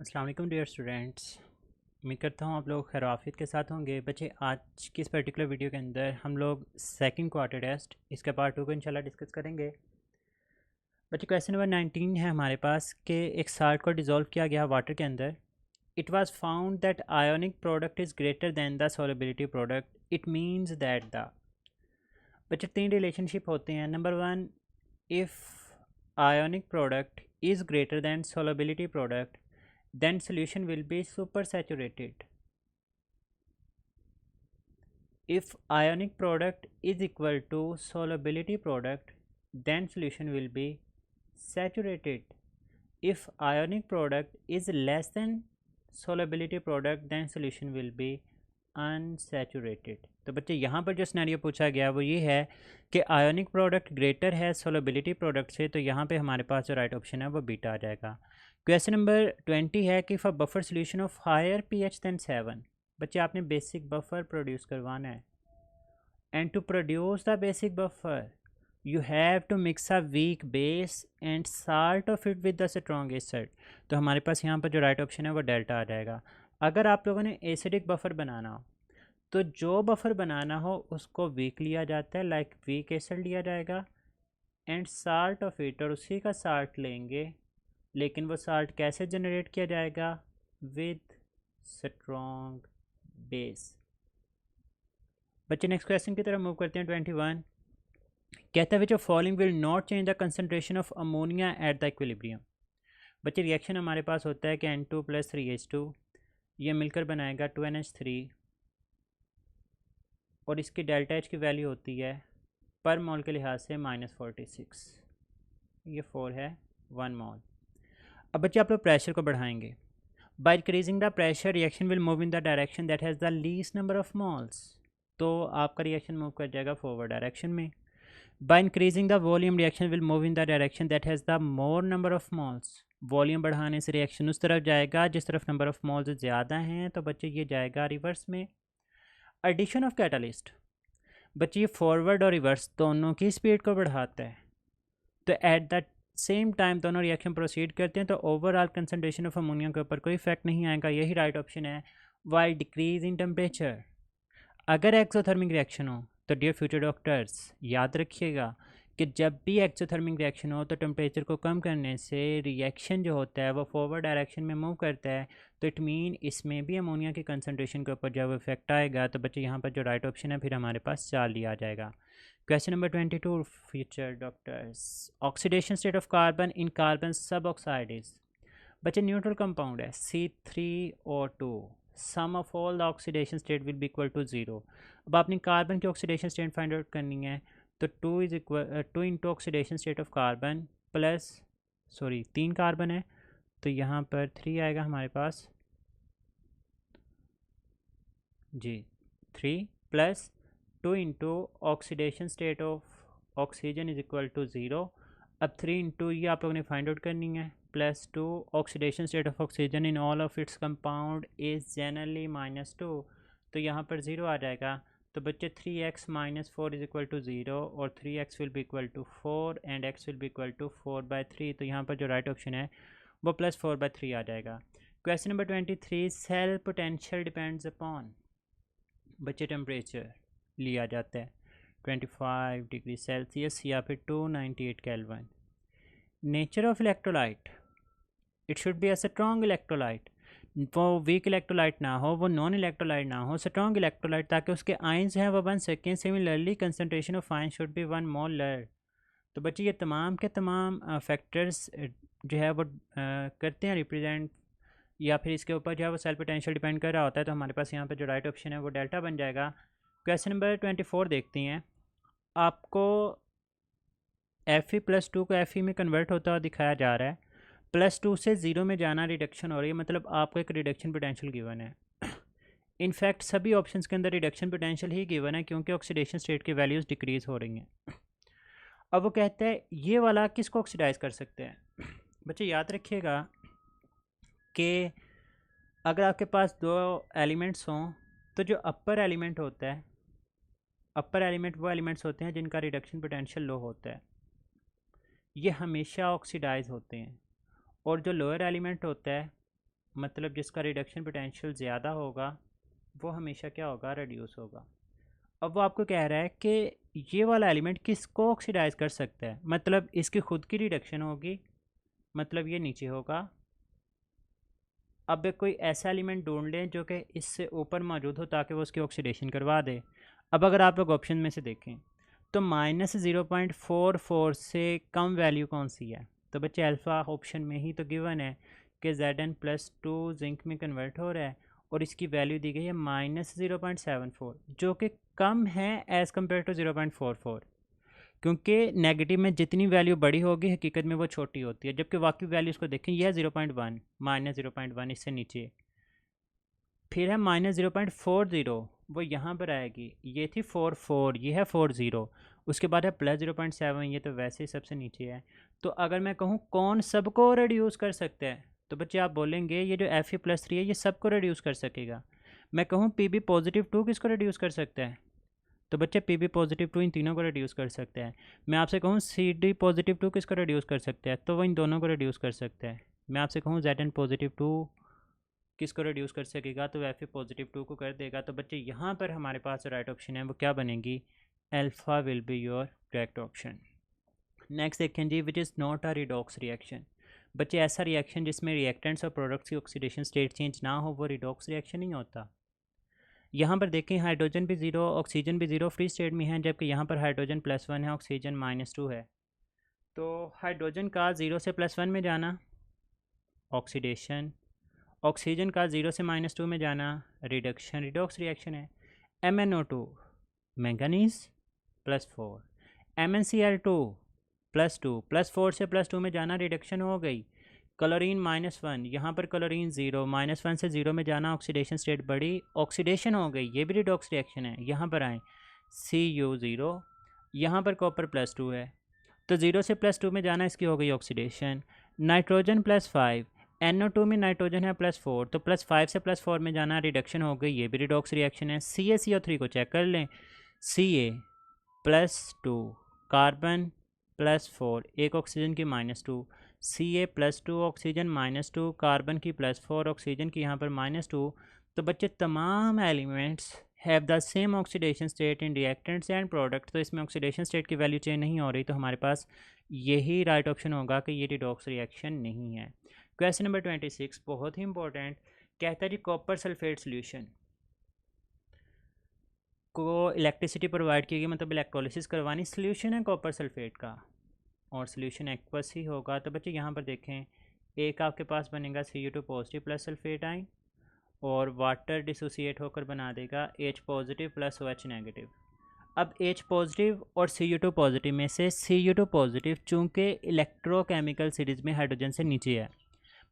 अस्सलाम वालेकुम dear students. उम्मीद करता हूँ आप लोग खैर आफियत के साथ होंगे। बच्चे आज की इस पर्टिकुलर वीडियो के अंदर हम लोग सेकंड क्वार्टर टेस्ट इसके पार्ट 2 को इंशाल्लाह डिस्कस करेंगे। बच्चे क्वेश्चन नंबर 19 है हमारे पास कि एक साल्ट को डिज़ोल्व किया गया वाटर के अंदर। It was found that ionic product is greater than the solubility product. It means that the बच्चे तीन रिलेशनशिप होते हैं। Number one, if ionic product is greater than solubility product then solution will be supersaturated. If ionic product is equal to solubility product, then solution will be saturated. If ionic product is less than solubility product, then solution will be unsaturated. तो बच्चे यहाँ पर जो scenario पूछा गया वो ये है कि आयोनिक प्रोडक्ट ग्रेटर है सोलेबिलिटी प्रोडक्ट से, तो यहाँ पे हमारे पास जो राइट ऑप्शन है वो बीटा आ जाएगा। क्वेश्चन नंबर 20 है कि for buffer solution of higher pH than 7। बच्चे आपने बेसिक बफर प्रोड्यूस करवाना है, and to produce the basic buffer you have to mix a weak base and salt of it with the strong acid. तो हमारे पास यहाँ पर जो right option है वो डेल्टा आ जाएगा। अगर आप लोगों ने एसिडिक बफर बनाना हो तो जो बफर बनाना हो उसको वीक लिया जाता है, लाइक वीक एसिड लिया जाएगा एंड साल्ट ऑफ इट, और उसी का साल्ट लेंगे, लेकिन वो साल्ट कैसे जनरेट किया जाएगा? With strong base. बच्चे नेक्स्ट क्वेश्चन की तरफ मूव करते हैं। 21 कहता है which of following will not change the concentration of ammonia at the equilibrium. बच्चे रिएक्शन हमारे पास होता है कि N2 + 3H2 ये मिलकर बनाएगा 2NH3, और इसकी डेल्टा H की वैल्यू होती है पर मोल के लिहाज से -46, ये 4 है 1 मोल। अब बच्चे आप लोग प्रेशर को बढ़ाएंगे। Bye increasing the pressure reaction will move in the direction that has the least number of moles, तो आपका रिएक्शन मूव कर जाएगा फॉरवर्ड डायरेक्शन में। Bye increasing the volume reaction will move in the direction that has the more number of moles. Volume बढ़ाने से reaction उस तरफ जाएगा जिस तरफ नंबर ऑफ मोल्स ज़्यादा हैं, तो बच्चे ये जाएगा रिवर्स में। एडिशन ऑफ कैटलिस्ट, बच्चे ये फॉरवर्ड और रिवर्स दोनों की स्पीड को बढ़ाता है, तो एट द सेम टाइम दोनों रिएक्शन प्रोसीड करते हैं, तो ओवरऑल कंसनट्रेशन ऑफ अमोनिया के ऊपर कोई इफेक्ट नहीं आएगा। यही राइट ऑप्शन है। वाइल डिक्रीज इन टेम्परेचर, अगर एक्सोथर्मिक रिएक्शन हो तो डियर फ्यूचर डॉक्टर्स याद रखिएगा कि जब भी एक्सोथर्मिक रिएक्शन हो तो टेम्परेचर को कम करने से रिएक्शन जो होता है वो फॉरवर्ड डायरेक्शन में मूव करता है, तो इट मीन इसमें भी अमोनिया की कंसनट्रेशन के ऊपर जब इफेक्ट आएगा, तो बच्चे यहाँ पर जो राइट ऑप्शन है फिर हमारे पास 4 लिया आ जाएगा। Question number 22 future doctors, oxidation state of carbon in carbon sub oxide is. बच्चे न्यूट्रल कंपाउंड है C3O2, sum of all the oxidation state will be equal to 0। अब आपने कार्बन की ऑक्सीडेशन स्टेट फाइंड आउट करनी है, तो 2 into oxidation state of carbon plus 3 carbon है तो यहाँ पर 3 आएगा हमारे पास जी, 3 plus 2 into oxidation state of oxygen is equal to 0। अब 3 इंटू ये आप लोगों ने फाइंड आउट करनी है plus 2 oxidation state of oxygen in all of its compound is generally -2, तो यहाँ पर 0 आ जाएगा। तो बच्चे 3x - 4 इज इक्वल टू 0 और 3x will be equal to 4 and x will be equal to 4/3, तो यहाँ पर जो राइट ऑप्शन है वो +4/3 आ जाएगा। Question number 23 cell potential depends upon, बच्चे टेम्परेचर लिया जाता है 25 डिग्री सेल्सियस या फिर 298 kelvin. Nature of electrolyte, it should be a strong electrolyte, वो वीक इलेक्ट्रोलाइट ना हो, वो नॉन इलेक्ट्रोलाइट ना हो, स्ट्रॉन्ग इलेक्ट्रोलाइट, ताकि उसके आयंस हैं वो बन सकें। Similarly concentration of ion should be 1 molar. तो बच्चे ये तमाम के तमाम फैक्टर्स जो है वो करते हैं रिप्रेजेंट, या फिर इसके ऊपर जो है वो सेल पोटेंशियल डिपेंड कर रहा होता है, तो हमारे पास यहाँ पर जो राइट ऑप्शन है वो डेल्टा बन जाएगा। क्वेश्चन नंबर 24 देखते हैं। आपको Fe+2 को Fe में कन्वर्ट होता हुआ दिखाया जा रहा है, +2 से 0 में जाना रिडक्शन हो रही है, मतलब आपको एक रिडक्शन पोटेंशियल गिवन है। इनफैक्ट सभी ऑप्शंस के अंदर रिडक्शन पोटेंशियल ही गिवन है क्योंकि ऑक्सीडेशन स्टेट की वैल्यूज़ डिक्रीज़ हो रही हैं। अब वो कहता है ये वाला किसको ऑक्सीडाइज कर सकते हैं। बच्चे याद रखिएगा कि अगर आपके पास 2 एलिमेंट्स हों तो जो अपर एलिमेंट होता है, अपर एलिमेंट वो एलिमेंट्स होते हैं जिनका रिडक्शन पोटेंशियल लो होता है, ये हमेशा ऑक्सीडाइज होते हैं, और जो लोअर एलिमेंट होता है मतलब जिसका रिडक्शन पोटेंशियल ज़्यादा होगा वो हमेशा क्या होगा, रिड्यूस होगा। अब वो आपको कह रहा है कि ये वाला एलिमेंट किसको ऑक्सीडाइज कर सकता है, मतलब इसकी खुद की रिडक्शन होगी, मतलब ये नीचे होगा। अब कोई ऐसा एलिमेंट ढूंढ लें जो कि इससे ऊपर मौजूद हो ताकि वो उसकी ऑक्सीडेशन करवा दे। अब अगर आप लोग ऑप्शन में से देखें तो -0.44 से कम वैल्यू कौन सी है, तो बच्चे अल्फ़ा ऑप्शन में ही तो गिवन है कि Zn+2 जिंक में कन्वर्ट हो रहा है और इसकी वैल्यू दी गई है -0.74 जो कि कम है एज़ कम्पेयर टू 0.44, क्योंकि नेगेटिव में जितनी वैल्यू बड़ी होगी हकीकत में वो छोटी होती है, जबकि वाकई वैल्यू इसको देखें यह है 0.1, -0.1 इससे नीचे। फिर है -0.40, वो यहाँ पर आएगी, ये थी 44, ये है 40, उसके बाद है +0.7, ये तो वैसे ही सबसे नीचे है। तो अगर मैं कहूँ कौन सबको रिड्यूस कर सकता है, तो बच्चे आप बोलेंगे ये जो Fe+3 है ये सबको रिड्यूस कर सकेगा। मैं कहूँ Pb+2 किसको रिड्यूस कर सकता है, तो बच्चे Pb+2 इन तीनों को रिड्यूस कर सकते हैं। मैं आपसे कहूँ Cd+2 किसको रिड्यूस कर सकता है, तो वो इन दोनों को रिड्यूस कर सकता है। मैं आपसे कहूँ Zn+2 किसको रिड्यूस कर सकेगा, तो Fe+2 को कर देगा। तो बच्चे यहाँ पर हमारे पास जो राइट ऑप्शन है वो क्या बनेगी, alpha will be your correct option. Next देखें जी, which is not a redox reaction. बच्चे ऐसा रिएक्शन जिसमें रिएक्टेंट्स और प्रोडक्ट्स की ऑक्सीडेशन स्टेट चेंज ना हो वो रिडॉक्स रिएक्शन नहीं होता। यहाँ पर देखें हाइड्रोजन भी ज़ीरो, ऑक्सीजन भी ज़ीरो फ्री स्टेट में है, जबकि यहाँ पर हाइड्रोजन +1 है, ऑक्सीजन -2 है। तो हाइड्रोजन का 0 से +1 में जाना ऑक्सीडेशन, ऑक्सीजन का 0 से -2 में जाना रिडक्शन, रिडॉक्स रिएक्शन है। MnO2 मैंगनीज +4, MnCl2 +2, +4 से +2 में जाना रिडक्शन हो गई। क्लोरीन -1, यहाँ पर क्लोरीन 0, -1 से 0 में जाना ऑक्सीडेशन स्टेट बढ़ी, ऑक्सीडेशन हो गई, ये भी रिडॉक्स रिएक्शन है। यहाँ पर आए Cu0, यहाँ पर कॉपर +2 है, तो 0 से +2 में जाना इसकी हो गई ऑक्सीडेशन। नाइट्रोजन +5, NO2 में नाइट्रोजन है +4, तो +5 से +4 में जाना रिडक्शन हो गई, ये भी रिडॉक्स रिएक्शन है। CaCO3 को चेक कर लें, Ca+2, कार्बन +4, एक ऑक्सीजन की -2, Ca+2 ऑक्सीजन -2, कार्बन की +4, ऑक्सीजन की यहाँ पर -2। तो बच्चे तमाम elements have the same oxidation state in reactants and product, तो इसमें ऑक्सीडेशन स्टेट की वैल्यू चेंज नहीं हो रही, तो हमारे पास यही राइट ऑप्शन होगा कि ये रिडॉक्स रिएक्शन नहीं है। क्वेश्चन नंबर 26 बहुत ही इंपॉर्टेंट, कहता है जी कॉपर सल्फेट सोल्यूशन को इलेक्ट्रिसिटी प्रोवाइड की गई, मतलब इलेक्ट्रोलिसिस करवानी, सोल्यूशन है कॉपर सल्फेट का और सोल्यूशन एक्वस ही होगा। तो बच्चे यहाँ पर देखें, एक आपके पास बनेगा Cu2 पॉजिटिव प्लस सल्फेट आइन और वाटर डिसोसिएट होकर बना देगा H positive plus OH negative. अब H पॉजिटिव और Cu2 पॉजिटिव में से Cu2 पॉजिटिव चूँकि इलेक्ट्रोकेमिकल सीरीज़ में हाइड्रोजन से नीचे है।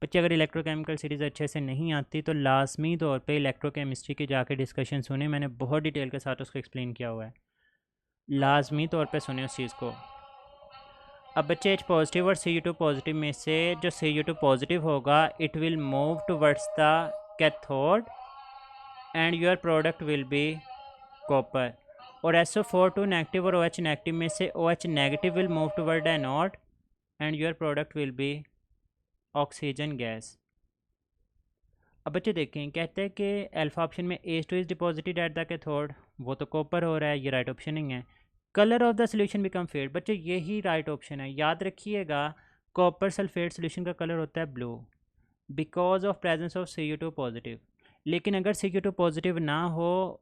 बच्चे अगर इलेक्ट्रोकेमिकल सीरीज़ अच्छे से नहीं आती तो लाजमी तौर पे इलेक्ट्रोकेमिस्ट्री की जाके डिस्कशन सुने, मैंने बहुत डिटेल के साथ उसको एक्सप्लेन किया हुआ है, लाजमी तौर पे सुने उस चीज़ को। अब बच्चे H पॉजिटिव और Cu2 पॉजिटिव में से जो Cu2 पॉजिटिव होगा it will move towards the cathode and your product will be copper, और SO4 नेगेटिव और OH नेगेटिव में से OH negative will move toward anode and your product will be oxygen gas. अब बच्चे देखें, कहते हैं कि अल्फा ऑप्शन में H2 is deposited at the cathode, वो तो कॉपर हो रहा है, ये राइट ऑप्शन नहीं है। Colour of the solution become fade, बच्चे यही राइट ऑप्शन है, याद रखिएगा कॉपर सल्फेट सोल्यूशन का कलर होता है blue because of presence of Cu2 positive. लेकिन अगर Cu2 पॉजिटिव ना हो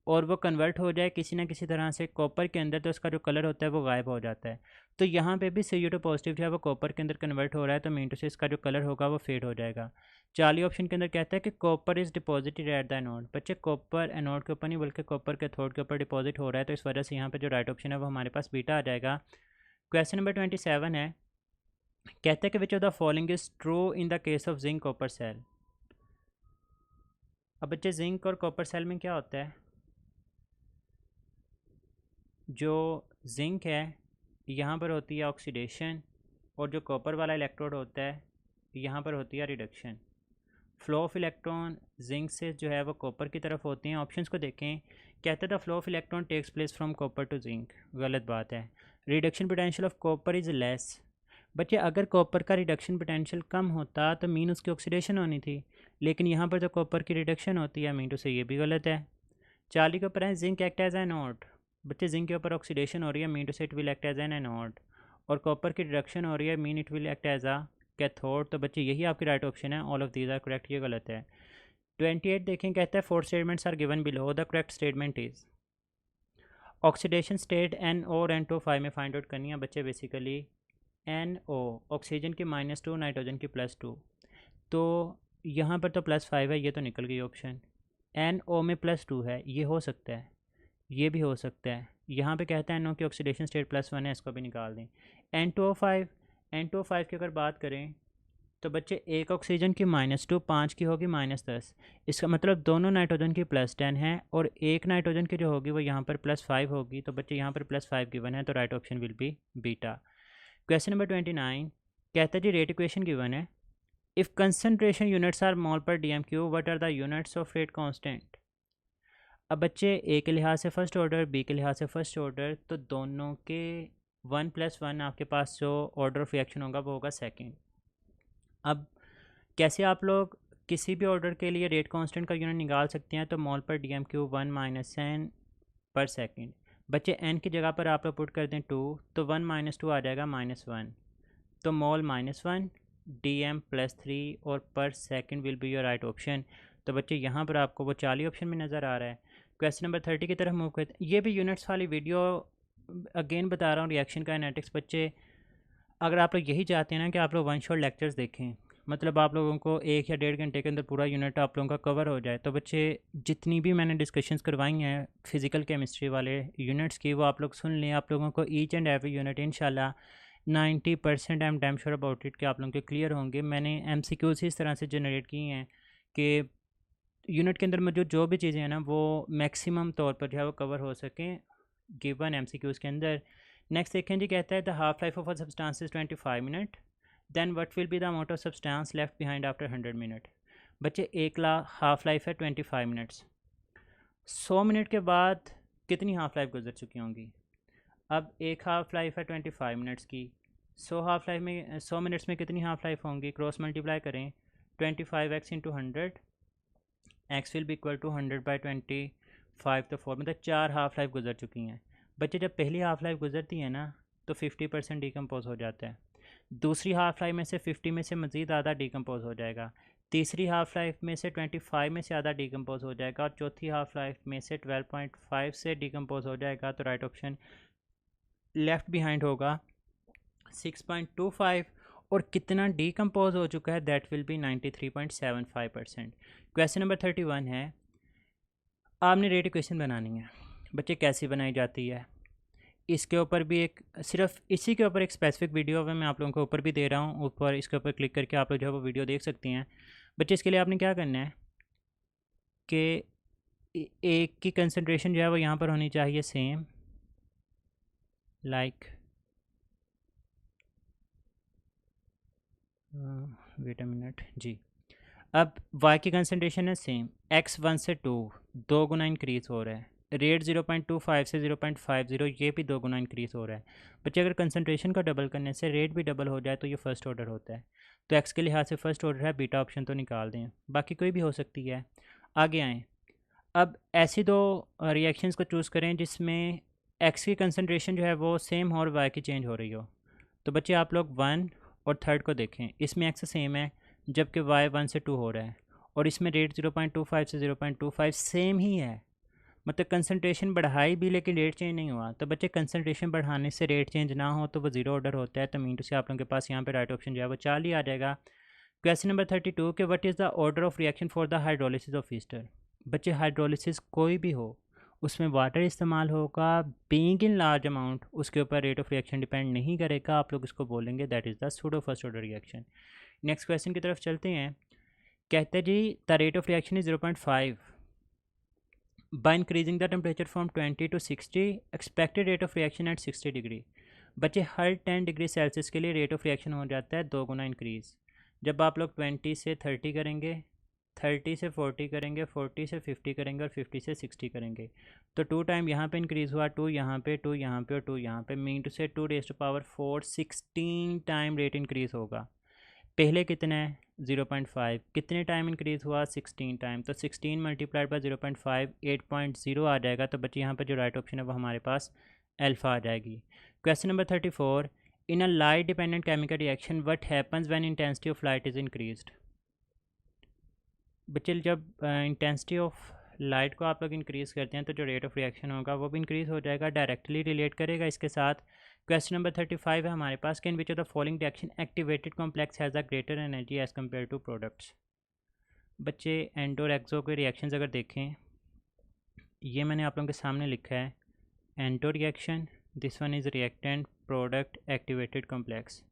और वो कन्वर्ट हो जाए किसी ना किसी तरह से कॉपर के अंदर, तो उसका जो कलर होता है वो गायब हो जाता है। तो यहाँ पे भी Cu2 पॉजिटिव जो है वो कॉपर के अंदर कन्वर्ट हो रहा है, तो मीन टू से इसका जो कलर होगा वो फेड हो जाएगा। 40 ऑप्शन के अंदर कहता है कि copper is deposited at the anode, बच्चे कॉपर एनोड के ऊपर नहीं बल्कि कॉपर के कैथोड के ऊपर डिपॉजिट हो रहा है, तो इस वजह से यहाँ पर जो राइट ऑप्शन है वो हमारे पास बीटा आ जाएगा। क्वेश्चन नंबर 27 है, कहते हैं कि which of the following is true in the case of zinc copper cell. अब बच्चे जिंक और कॉपर सेल में क्या होता है, जो जिंक है यहाँ पर होती है ऑक्सीडेशन और जो कॉपर वाला इलेक्ट्रोड होता है यहाँ पर होती है reduction. Flow of electron zinc से जो है वो कॉपर की तरफ होती हैं। ऑप्शंस को देखें, कहते the flow of electron takes place from copper to zinc, गलत बात है। Reduction potential of copper is less, बच्चे अगर कॉपर का रिडक्शन पोटेंशियल कम होता तो मीन उसकी ऑक्सीडेशन होनी थी, लेकिन यहाँ पर तो कॉपर की रिडक्शन होती है, मीन टू से ये भी गलत है। 40 के ऊपर है जिंक एक्ट एज एनोड। बच्चे जिंक के ऊपर ऑक्सीडेशन हो रही है, mean to say it will act as an anode. और कॉपर की रिडक्शन हो रही है, mean it will act as a cathode. तो बच्चे यही आपकी राइट ऑप्शन है, all of these are correct, ये गलत है। 28 देखें, कहता है 4 statements are given below, the correct statement is. Oxidation state NO और N2O5 में फाइंड आउट करनी है बच्चे। बेसिकली NO ऑक्सीजन की -2, नाइट्रोजन की +2, तो यहाँ पर तो +5 है, ये तो निकल गई ऑप्शन। NO में +2 है, ये हो सकता है, ये भी हो सकता है। यहाँ पे कहता है NO की ऑक्सीडेशन स्टेट +1 है, इसको भी निकाल दें। N2O5 की अगर बात करें तो बच्चे एक ऑक्सीजन की -2, 5 की होगी -10। इसका मतलब दोनों नाइट्रोजन की +10 है और एक नाइट्रोजन की जो होगी वो यहाँ पर +5 होगी। तो बच्चे यहाँ पर +5 गिवन है, तो right option will be beta. Question number 29 कहता है जी रेट इक्वेशन गिवन है, if concentration units are mole per DMQ, what are the units of rate constant. अब बच्चे ए के लिहाज से फर्स्ट ऑर्डर, बी के लिहाज से फर्स्ट ऑर्डर, तो दोनों के 1+1 आपके पास जो ऑर्डर ऑफ रिएक्शन होगा वो होगा सेकेंड। अब कैसे आप लोग किसी भी ऑर्डर के लिए रेट कांस्टेंट का यूनिट निकाल सकते हैं, तो मोल पर DMQ 1 - n पर सेकेंड। बच्चे n की जगह पर आप लोग पुट कर दें 2, तो 1 - 2 आ जाएगा -1, तो मोल -1 DM +3 और पर second will be your right option. तो बच्चे यहाँ पर आपको वो 40 ऑप्शन में नज़र आ रहा है। क्वेश्चन नंबर 30 की तरफ मूव करते हैं। ये भी यूनिट्स वाली वीडियो अगेन बता रहा हूँ, रिएक्शन काइनेटिक्स। बच्चे अगर आप लोग यही चाहते हैं ना कि आप लोग वन शॉट लेक्चर्स देखें, मतलब आप लोगों को 1 या 1.5 घंटे के अंदर पूरा यूनिट आप लोगों का कवर हो जाए, तो बच्चे जितनी भी मैंने डिस्कशंस करवाई हैं फिज़िकल केमिस्ट्री वाले यूनिट्स की, वो आप लोग सुन लें। आप लोगों को ईच एंड एवरी यूनिट इंशाल्लाह 90% I am damn sure about it कि आप लोगों के क्लियर होंगे। मैंने MCQs इस तरह से जनरेट की हैं कि यूनिट के अंदर मौजूद जो भी चीज़ें हैं ना वो मैक्सिमम तौर पर जो है वो कवर हो सकें गिवन MCQs के अंदर। नेक्स्ट देखें जी, कहता है the half life of a substance is 25 minute, then what will be the amount of substance left behind after 100 minute. बच्चे एक हाफ लाइफ है 25 मिनट्स, 100 मिनट के बाद कितनी हाफ लाइफ गुजर चुकी होंगी। अब एक हाफ लाइफ है 25 मिनट्स की, 100 हाफ लाइफ में 100 मिनट्स में कितनी हाफ लाइफ होंगी, क्रॉस मल्टीप्लाई करें, 25x × 100, x will be equal to 100/25, तो 4 मतलब 4 हाफ लाइफ गुजर चुकी हैं। बच्चे जब पहली हाफ लाइफ गुजरती है ना तो 50% डिकम्पोज हो जाता है, दूसरी हाफ लाइफ में से 50 में से मज़ीद आधा डिकम्पोज हो जाएगा, तीसरी हाफ लाइफ में से 25 में से आधा डिकम्पोज हो जाएगा, और चौथी हाफ लाइफ में से 12.5 से डिकम्पोज हो जाएगा। तो राइट ऑप्शन लेफ़्ट बिहाइंड होगा 6.25, और कितना डिकम्पोज हो चुका है that will be 93.75%। Question number 31 है, आपने रेट इक्वेशन बनानी है। बच्चे कैसी बनाई जाती है, इसके ऊपर भी एक सिर्फ इसी के ऊपर एक स्पेसिफिक वीडियो है, मैं आप लोगों को ऊपर भी दे रहा हूँ, ऊपर इसके ऊपर क्लिक करके आप लोग जो है वो वीडियो देख सकती हैं। बच्चे इसके लिए आपने क्या करना है कि एक की कंसंट्रेशन जो है वो यहाँ पर होनी चाहिए same, like wait a minute जी। अब y की कंसंट्रेशन है सेम, x 1 से 2 2 गुना इंक्रीज़ हो रहा है, रेट 0.25 से 0.50 ये भी 2 गुना इंक्रीज़ हो रहा है। बच्चे अगर कंसंट्रेशन को डबल करने से रेट भी डबल हो जाए तो ये फ़र्स्ट ऑर्डर होता है, तो x के लिहाज से फ़र्स्ट ऑर्डर है, बीटा ऑप्शन तो निकाल दें, बाकी कोई भी हो सकती है। आगे आएँ, अब ऐसी दो रिएक्शंस को चूज़ करें जिसमें x की कंसंट्रेशन जो है वो सेम हो और y की चेंज हो रही हो। तो बच्चे आप लोग 1 और 3 को देखें, इसमें x सेम है जबकि y 1 से 2 हो रहा है, और इसमें रेट 0.25 से 0.25 सेम ही है, मतलब कंसंट्रेशन बढ़ाई भी लेकिन रेट चेंज नहीं हुआ। तो बच्चे कंसंट्रेशन बढ़ाने से रेट चेंज ना हो तो वो ज़ीरो ऑर्डर होता है, तो मीन टू से आप लोगों के पास यहाँ पे राइट ऑप्शन जो है वो 40 आ जाएगा। क्वेश्चन नंबर 32 के what is the order of reaction for the hydrolysis of Easter. बच्चे हाइड्रोलिसिस कोई भी हो उसमें वाटर इस्तेमाल होगा बीइंग इन लार्ज अमाउंट, उसके ऊपर रेट ऑफ रिएक्शन डिपेंड नहीं करेगा, आप लोग इसको बोलेंगे that is the pseudo first order reaction. Next question की तरफ चलते हैं, कहते हैं जी the rate of reaction is 0.5 by increasing the temperature from 20 to 60, expected rate of reaction at 60 degree. बच्चे हर 10 डिग्री सेल्सियस के लिए रेट ऑफ रिएक्शन हो जाता है 2 गुना इंक्रीज़। जब आप लोग 20 से 30 करेंगे 30 से 40 करेंगे, 40 से 50 करेंगे और 50 से 60 करेंगे। तो 2 टाइम यहाँ पे इंक्रीज़ हुआ, 2 यहाँ पे, 2 यहाँ पे और 2 यहाँ पे, mean to say 2 raise to power 4 16 time rate increase होगा। पहले कितना है 0.5, कितने टाइम इंक्रीज़ हुआ 16 टाइम, तो 16 मल्टीप्लाइड बाय 0.5 8.0 आ जाएगा। तो बच्चे यहाँ पर जो राइट ऑप्शन है वो हमारे पास अल्फ़ा आ जाएगी। Question number 34, in a light dependent chemical reaction what happens when intensity of light is increased. बच्चे जब इंटेंसिटी ऑफ लाइट को आप लोग इंक्रीज़ करते हैं तो जो रेट ऑफ रिएक्शन होगा वो भी इंक्रीज़ हो जाएगा, डायरेक्टली रिलेट करेगा इसके साथ। क्वेश्चन नंबर 35 है हमारे पास, can which of the following reaction activated complex has a greater energy as compare to products. बच्चे एंडो और एक्सो के रिएक्शंस अगर देखें, ये मैंने आप लोगों के सामने लिखा है endo reaction, this one is reactant, product, activated complex,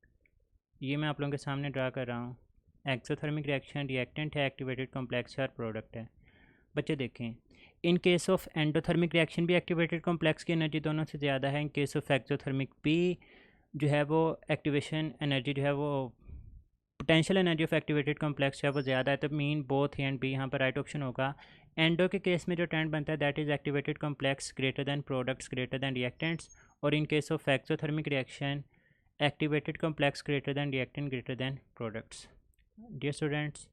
ये मैं आप लोगों के सामने ड्रा कर रहा हूँ। एक्सोथर्मिक रिएक्शन रिएक्टेंट है, एक्टिवेटेड कॉम्प्लेक्स है और प्रोडक्ट है। बच्चे देखें, इन केस ऑफ एंडोथर्मिक रिएक्शन भी एक्टिवेटेड कॉम्प्लेक्स की एनर्जी दोनों से ज़्यादा है, इन केस ऑफ एक्सोथर्मिक भी जो है वो एक्टिवेशन एनर्जी जो है वो potential energy of activated complex जो है वो ज़्यादा है। तो mean both A and B यहाँ पर राइट ऑप्शन होगा। एंडो के केस में जो ट्रेंड बनता है that is activated complex greater than products greater than reactants, और in case of exothermic reaction activated complex greater than reactant greater than products. Dear students,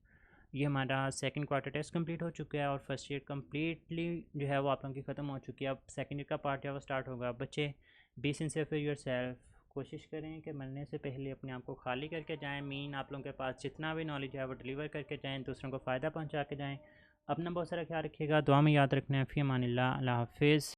ये हमारा सेकंड क्वार्टर टेस्ट कंप्लीट हो चुका है और फर्स्ट ईयर कम्प्लीटली जो है वो आप लोगों की ख़त्म हो चुकी है। अब सेकंड ईयर का पार्ट जो है वो स्टार्ट होगा। बच्चे बी सिंसियर फॉर योरसेल्फ, कोशिश करें कि मरने से पहले अपने आप को खाली करके जाएं। मीन आप लोगों के पास जितना भी नॉलेज है वो डिलीवर करके जाएं, दूसरों को फ़ायदा पहुँचा के जाएँ। अपना बहुत सारा ख्याल रखिएगा, दुआ में याद रखना है। फ़ी अमानिल्लाह, अल्लाह हाफिज़।